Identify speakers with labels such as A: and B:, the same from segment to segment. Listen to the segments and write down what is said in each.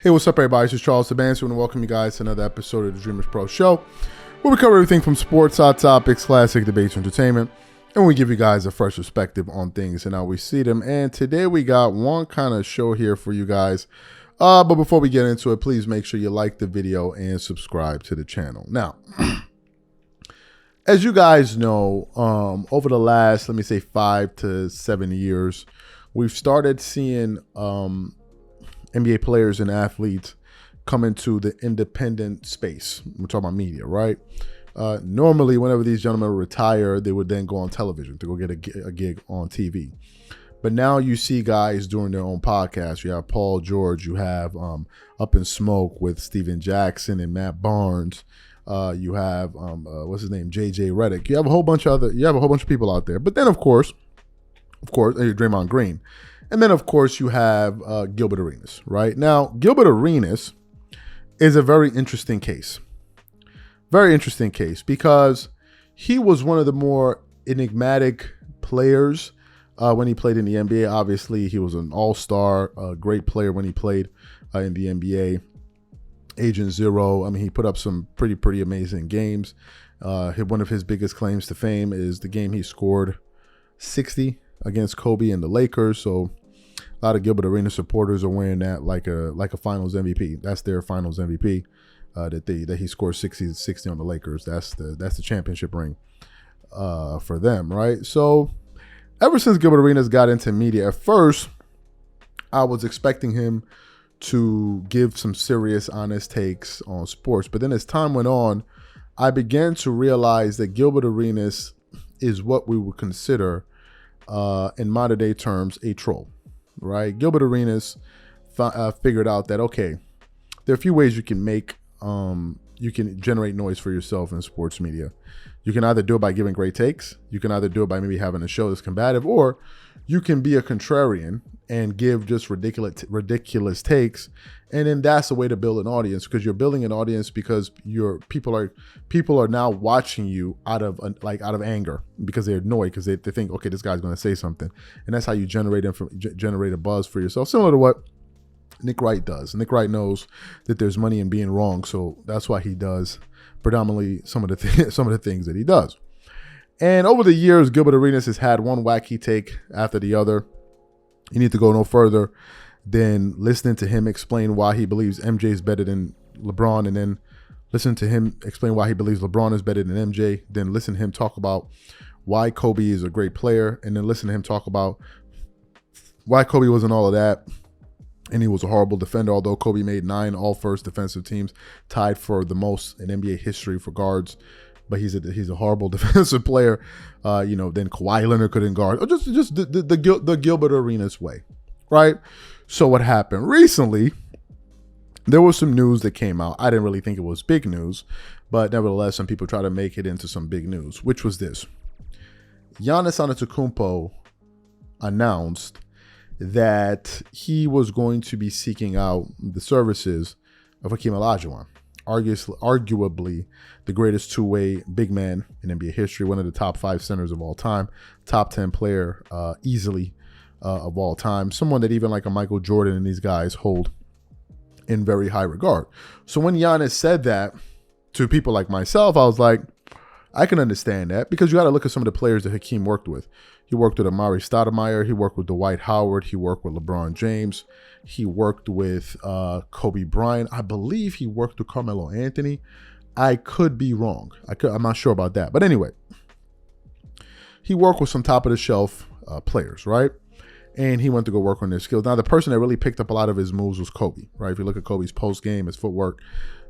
A: Hey, what's up, everybody? This is Charles Sabansi, and welcome you guys to another episode of the Dreamerspro Show, where we cover everything from sports, hot topics, classic debates, entertainment, and we give you guys a fresh perspective on things and how we see them. And today we got one kind of show here for you guys. But before we get into it, please make sure you like the video and subscribe to the channel. Now, as you guys know, over the last, let me say, 5 to 7 years, we've started seeing NBA players and athletes come into the independent space. We're talking about media, right? Normally, whenever these gentlemen retire, they would then go on television to go get a gig on TV. But now you see guys doing their own podcasts. You have Paul George. You have Up in Smoke with Steven Jackson and Matt Barnes. You have what's his name, JJ Redick. You have a whole bunch of people out there. But then, of course, Draymond Green. And then, of course, you have Gilbert Arenas, right? Now, Gilbert Arenas is a very interesting case. Very interesting case because he was one of the more enigmatic players when he played in the NBA. Obviously, he was an all-star, a great player when he played in the NBA. Agent Zero, I mean, he put up some pretty amazing games. One of his biggest claims to fame is the game he scored 60 against Kobe and the Lakers. So a lot of Gilbert Arenas supporters are wearing that like a Finals MVP. That's their Finals MVP. That he scored 60 on the Lakers. That's the championship ring for them, right? So ever since Gilbert Arenas got into media, at first I was expecting him to give some serious, honest takes on sports. But then as time went on, I began to realize that Gilbert Arenas is what we would consider in modern day terms, a troll, right? Gilbert Arenas figured out that, okay, there are a few ways you can you can generate noise for yourself in sports media. You can either do it by giving great takes. You can either do it by maybe having a show that's combative, or you can be a contrarian and give just ridiculous takes. And then that's a way to build an audience, because you're building an audience because people are now watching you out of anger, because they're annoyed, because they think, okay, this guy's going to say something. And that's how you generate a buzz for yourself, similar to what Nick Wright does. Nick Wright knows that there's money in being wrong, so that's why he does predominantly some of the things that he does. And over the years, Gilbert Arenas has had one wacky take after the other. You need to go no further than listening to him explain why he believes MJ is better than LeBron, and then listen to him explain why he believes LeBron is better than MJ, then listen to him talk about why Kobe is a great player, and then listen to him talk about why Kobe wasn't all of that, and he was a horrible defender, although Kobe made 9 all-first defensive teams, tied for the most in NBA history for guards. But he's a horrible defensive player. Then Kawhi Leonard couldn't guard. Or just the Gilbert Arenas way, right? So what happened recently? There was some news that came out. I didn't really think it was big news, but nevertheless, some people try to make it into some big news, which was this: Giannis Antetokounmpo announced that he was going to be seeking out the services of Hakeem Olajuwon, arguably the greatest two-way big man in NBA history, one of the top 5 centers of all time, top 10 player easily of all time, someone that even like a Michael Jordan and these guys hold in very high regard. So when Giannis said that to people like myself, I was like, I can understand that, because you got to look at some of the players that Hakeem worked with. He worked with Amari Stoudemire. He worked with Dwight Howard. He worked with LeBron James. He worked with Kobe Bryant. I believe he worked with Carmelo Anthony. I could be wrong. I'm not sure about that. But anyway, he worked with some top-of-the-shelf players, right? And he went to go work on their skills. Now, the person that really picked up a lot of his moves was Kobe, right? If you look at Kobe's post-game, his footwork,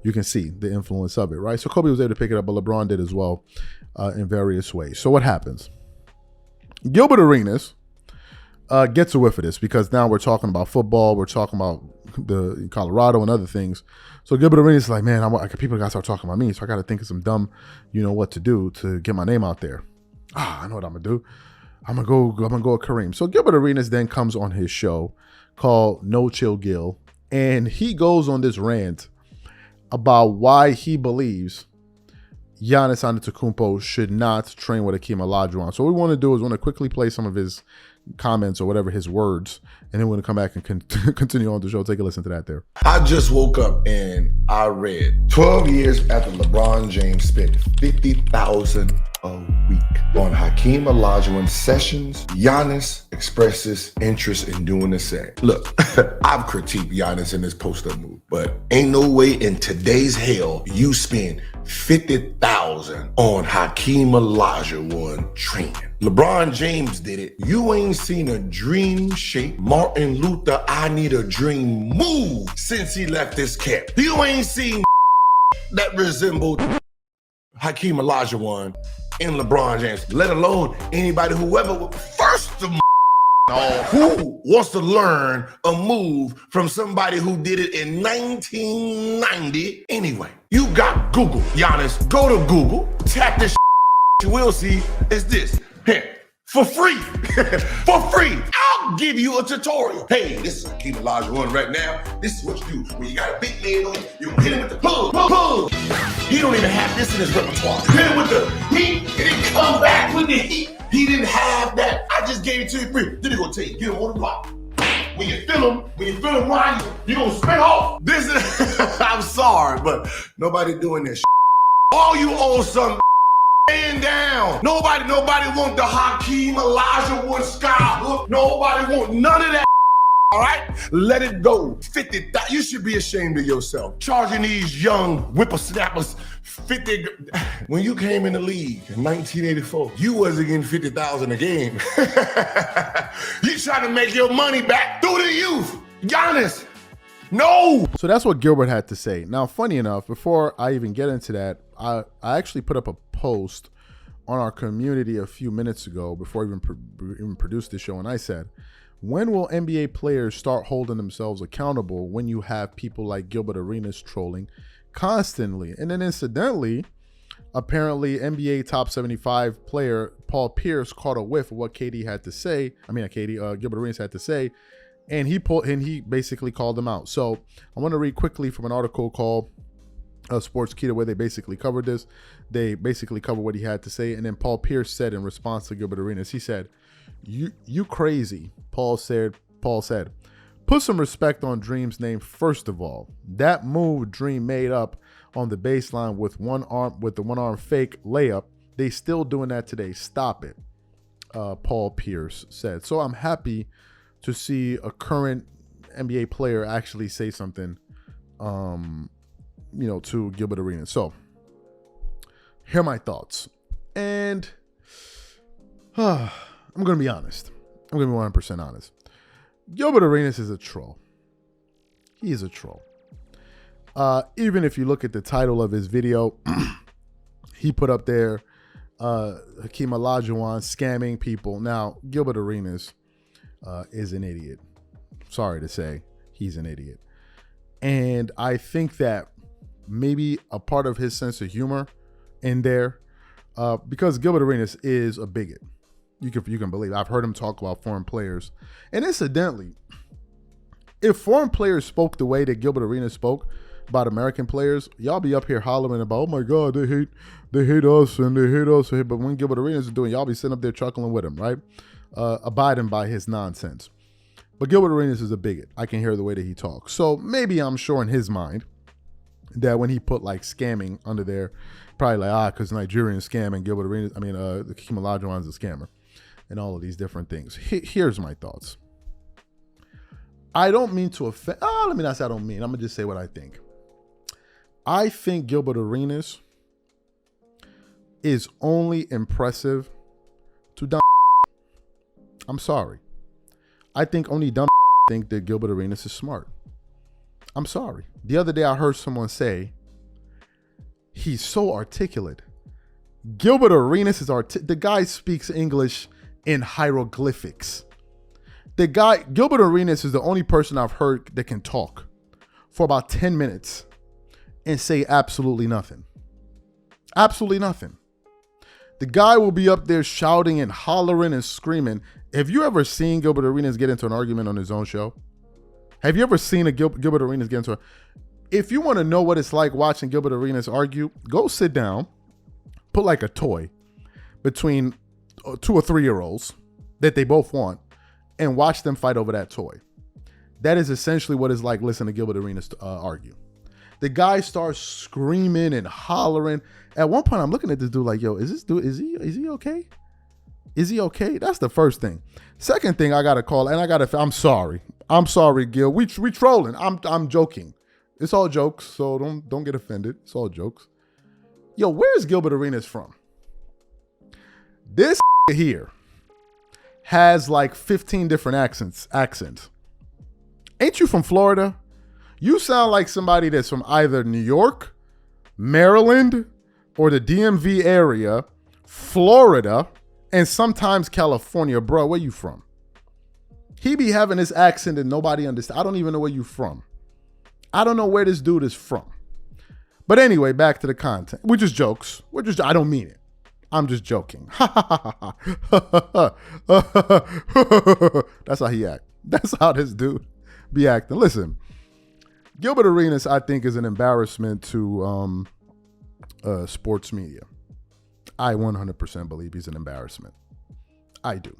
A: you can see the influence of it, right? So Kobe was able to pick it up, but LeBron did as well in various ways. So what happens? Gilbert Arenas gets a whiff of this, because now we're talking about football. We're talking about the Colorado and other things. So Gilbert Arenas is like, man, people got to start talking about me. So I got to think of some dumb, what to do to get my name out there. I know what I'm going to do. I'm going to go with Kareem. So Gilbert Arenas then comes on his show called No Chill Gil, and he goes on this rant about why he believes Giannis Antetokounmpo should not train with Hakeem Olajuwon. So what we want to do is quickly play some of his comments or whatever, his words, and then we're gonna come back and continue on the show. Take a listen to that there.
B: I just woke up and I read 12 years after LeBron James spent $50,000 a week on Hakeem Olajuwon sessions, Giannis expresses interest in doing the same. Look, I've critiqued Giannis in this post-up move, but ain't no way in today's hell you spend $50,000 on Hakeem Olajuwon training. LeBron James did it. You ain't seen a dream shake Martin Luther I need a dream move since he left this camp. You ain't seen that resembled Hakeem Olajuwon and LeBron James, let alone anybody, whoever, first of all, who wants to learn a move from somebody who did it in 1990 anyway? You got Google, Giannis. Go to Google, tap this you will see is this. Here, for free. For free. I'll give you a tutorial. Hey, this is Hakeem Olajuwon right now. This is what you do. When you got a big man on you, hit him with the pull. He don't even have this in his repertoire. Hit him with the heat, and then come back with the heat. He didn't have that. I just gave it to you free. Then he gonna tell you, get him on the block. When you feel him riding, you gonna spin off. This is, I'm sorry, but nobody doing this. All you owe some stand down. Nobody want the Hakeem Olajuwon sky hook. Nobody want none of that. All right, let it go. 50,000. You should be ashamed of yourself. Charging these young whippersnappers 50. When you came in the league in 1984, you wasn't getting 50,000 a game. You trying to make your money back through the youth. Giannis, no.
A: So that's what Gilbert had to say. Now, funny enough, before I even get into that, I actually put up a post on our community a few minutes ago before I even produced this show, and I said, when will NBA players start holding themselves accountable when you have people like Gilbert Arenas trolling constantly? And then incidentally, apparently NBA top 75 player Paul Pierce caught a whiff of what KD had to say. Gilbert Arenas had to say, and he basically called him out. So I want to read quickly from an article called Sports Keto, where they basically covered this. They basically covered what he had to say, and then Paul Pierce said in response to Gilbert Arenas, he said, "You crazy." Paul said, "Put some respect on Dream's name first of all. That move Dream made up on the baseline with the one arm fake layup, they still doing that today. Stop it." Paul Pierce said. So I'm happy to see a current NBA player actually say something, to Gilbert Arenas. So here are my thoughts, and I'm gonna be honest. I'm gonna be 100% honest. Gilbert Arenas is a troll. He is a troll. Even if you look at the title of his video, he put up there, Hakeem Olajuwon scamming people. Now, Gilbert Arenas is an idiot. Sorry to say, he's an idiot. And I think that maybe a part of his sense of humor in there, because Gilbert Arenas is a bigot. You can believe. I've heard him talk about foreign players. And incidentally, if foreign players spoke the way that Gilbert Arenas spoke about American players, y'all be up here hollering about, oh my God, they hate us and they hate us. But when Gilbert Arenas is doing, y'all be sitting up there chuckling with him, right? Abiding by his nonsense. But Gilbert Arenas is a bigot. I can hear the way that he talks. So maybe I'm sure in his mind that when he put like scamming under there, probably like, because Nigerian scamming, Gilbert Arenas, Hakeem Olajuwon's a scammer, and all of these different things. Here's my thoughts. I don't mean to offend. Let me not say I don't mean. I'm going to just say what I think. I think Gilbert Arenas is only impressive to dumb. I'm sorry. I think only dumb think that Gilbert Arenas is smart. I'm sorry. The other day I heard someone say, he's so articulate. Gilbert Arenas is the guy speaks English in hieroglyphics. Gilbert Arenas is the only person I've heard that can talk for about 10 minutes and say absolutely nothing. Absolutely nothing. The guy will be up there shouting and hollering and screaming. Have you ever seen Gilbert Arenas get into an argument on his own show? Have you ever seen Gilbert Arenas get into a... If you want to know what it's like watching Gilbert Arenas argue, go sit down, put like a toy between 2 or 3 year olds that they both want, and watch them fight over that toy. That is essentially what it's like listening to Gilbert Arenas argue. The guy starts screaming and hollering. At one point, I'm looking at this dude like, yo, is he okay? Is he okay? That's the first thing. Second thing I gotta call, and I'm sorry. I'm sorry, Gil. We trolling. I'm joking. It's all jokes, so don't get offended. It's all jokes. Yo, where's Gilbert Arenas from? This here has like 15 different accents. Ain't you from Florida? You sound like somebody that's from either New York, Maryland, or the DMV area, Florida, and sometimes California. Bro, where you from? He be having this accent and nobody understands. I don't even know where you from. I don't know where this dude is from. But anyway, back to the content. We're just jokes. I don't mean it. I'm just joking. That's how he act. That's how this dude be acting. Listen, Gilbert Arenas, I think, is an embarrassment to sports media. I 100% believe he's an embarrassment. I do.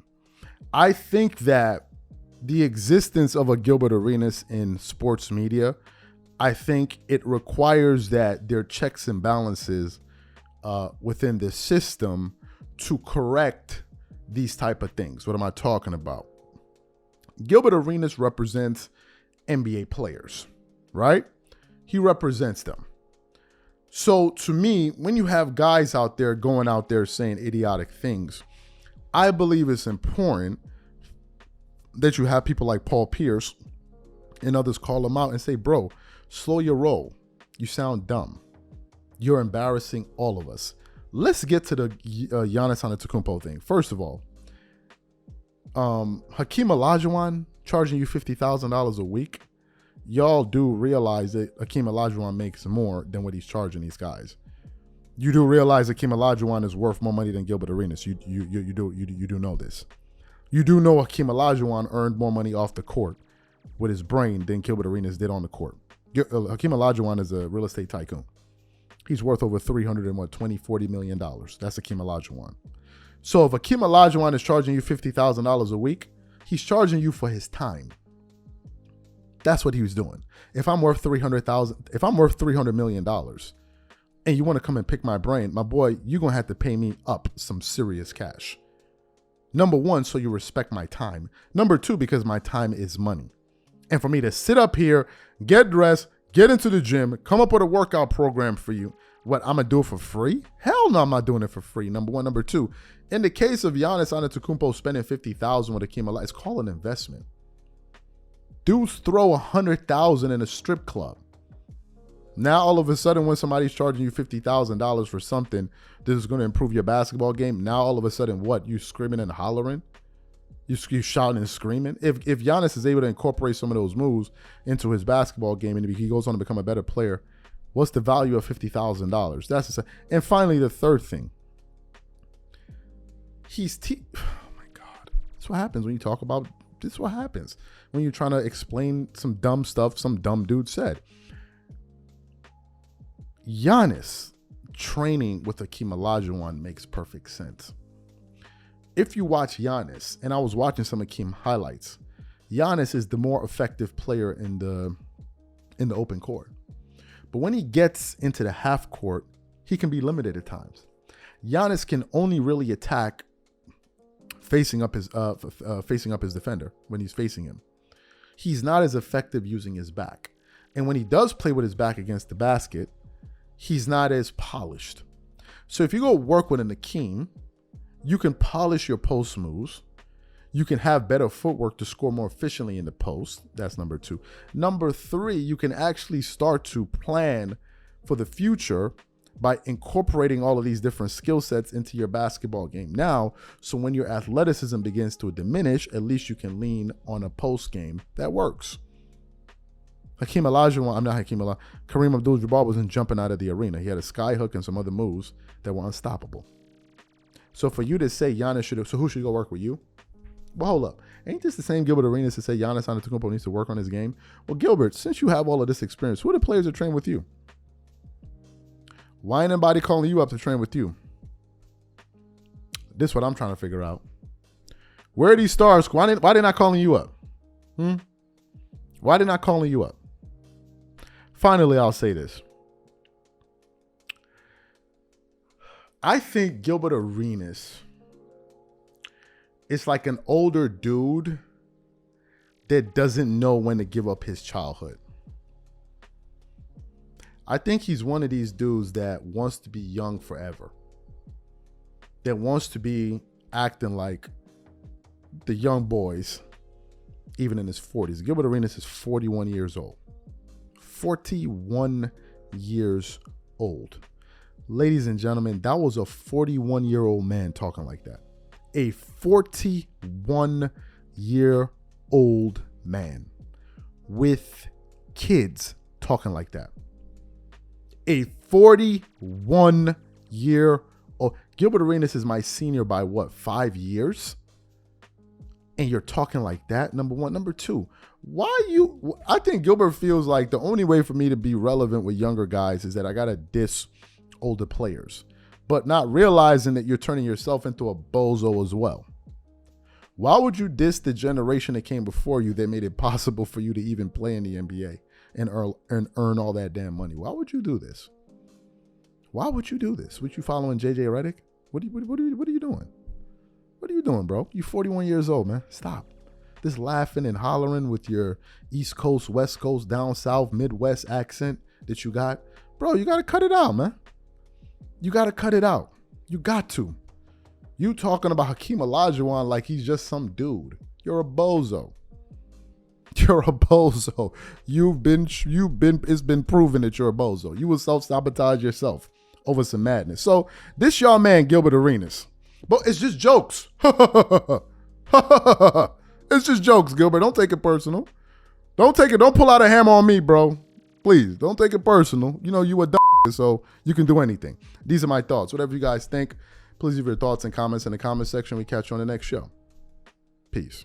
A: I think that the existence of a Gilbert Arenas in sports media, I think it requires that there are checks and balances within the system to correct these type of things. What am I talking about? Gilbert Arenas represents NBA players, right? He represents them. So to me, when you have guys out there going out there saying idiotic things, I believe it's important that you have people like Paul Pierce and others call them out and say, bro, slow your roll. You sound dumb. You're embarrassing all of us. Let's get to the Giannis Antetokounmpo thing. First of all, Hakeem Olajuwon charging you $50,000 a week. Y'all do realize that Hakeem Olajuwon makes more than what he's charging these guys. You do realize Hakeem Olajuwon is worth more money than Gilbert Arenas. You do know this. You do know Hakeem Olajuwon earned more money off the court with his brain than Gilbert Arenas did on the court. Hakeem Olajuwon is a real estate tycoon. He's worth over $40 million. That's Hakeem Olajuwon. So if Hakeem Olajuwon is charging you $50,000 a week, he's charging you for his time. That's what he was doing. If I'm worth $300 million and you want to come and pick my brain, my boy, you're going to have to pay me up some serious cash. Number one, so you respect my time. Number two, because my time is money. And for me to sit up here, get dressed, get into the gym, come up with a workout program for you, what, I'm going to do it for free? Hell no, I'm not doing it for free. Number one. Number two, in the case of Giannis Antetokounmpo spending $50,000 with Hakeem Olajuwon, it's called an investment. Dudes throw $100,000 in a strip club. Now, all of a sudden, when somebody's charging you $50,000 for something that is going to improve your basketball game, now all of a sudden, what? You screaming and hollering? You shouting and screaming? If Giannis is able to incorporate some of those moves into his basketball game and he goes on to become a better player, what's the value of $50,000? And finally, the third thing. Oh my God. That's what happens when you talk about, this is what happens when you're trying to explain some dumb stuff some dumb dude said. Giannis training with Hakeem Olajuwon makes perfect sense. If you watch Giannis, and I was watching some Hakeem highlights, Giannis is the more effective player in the open court. But when he gets into the half court, he can be limited at times. Giannis can only really attack facing up his defender when he's facing him. He's not as effective using his back. And when he does play with his back against the basket, he's not as polished. So if you go work with an Hakeem, you can polish your post moves. You can have better footwork to score more efficiently in the post. That's number two. Number three, you can actually start to plan for the future by incorporating all of these different skill sets into your basketball game now. So when your athleticism begins to diminish, at least you can lean on a post game that works. Kareem Abdul-Jabbar wasn't jumping out of the arena. He had a sky hook and some other moves that were unstoppable. So for you to say Giannis who should go work with you? Well, hold up. Ain't this the same Gilbert Arenas to say Giannis Antetokounmpo needs to work on his game? Well, Gilbert, since you have all of this experience, who are the players that train with you? Why ain't anybody calling you up to train with you? This is what I'm trying to figure out. Where are these stars? Why they not calling you up? Why they not calling you up? Finally, I'll say this. I think Gilbert Arenas is like an older dude that doesn't know when to give up his childhood. I think he's one of these dudes that wants to be young forever. That wants to be acting like the young boys, even in his 40s. Gilbert Arenas is 41 years old. 41 years old. Ladies and gentlemen, that was a 41-year-old man talking like that. A 41-year-old man with kids talking like that. A 41-year-old. Gilbert Arenas is my senior by what, 5 years? And you're talking like that, number one. Number two, I think Gilbert feels like the only way for me to be relevant with younger guys is that I got to diss older players, but not realizing that you're turning yourself into a bozo as well. Why would you diss the generation that came before you that made it possible for you to even play in the NBA and earn all that damn money? Why would you do this? Why would you do this? Would you following JJ Redick? What are you doing? What are you doing, bro? You 41 years old, man. Stop. This laughing and hollering with your East Coast, West Coast, down South, Midwest accent that you got. Bro, you got to cut it out, man. You got to cut it out. You got to. You talking about Hakeem Olajuwon like he's just some dude. You're a bozo. You're a bozo. It's been proven that you're a bozo. You will self-sabotage yourself over some madness. So this y'all man, Gilbert Arenas. But it's just jokes. It's just jokes, Gilbert. Don't take it personal. Don't pull out a hammer on me, bro. Please, don't take it personal. You know you a dumb, so you can do anything. These are my thoughts. Whatever you guys think, please leave your thoughts and comments in the comment section. We catch you on the next show. Peace.